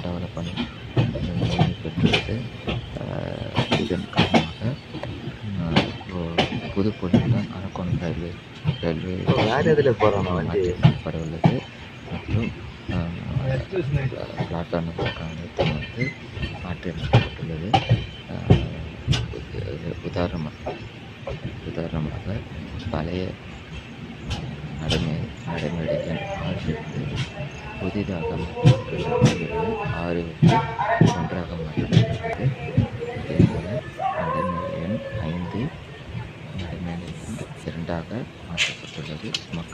Develop பண்ணி பெற்றுள்ளது. இதன் காரணமாக புதுக்கோட்டையில் அரக்கோணம் ரயில்வே மாற்றப்பட உள்ளது. மற்றும் பிளாட்ஃபார்முக்கான அனைத்தும் மாற்றியமைக்கப்பட்டுள்ளது. உதாரணமாக பழைய நடைமேடை எண் 6 புதிதாக 6 ஒன்றாக மாற்றப்பட்டுள்ளது. இதேபோல நடைமேடை எண் 5 நடைமேடை எண் 2ஆக மாற்றப்பட்டுள்ளது. மக்கள்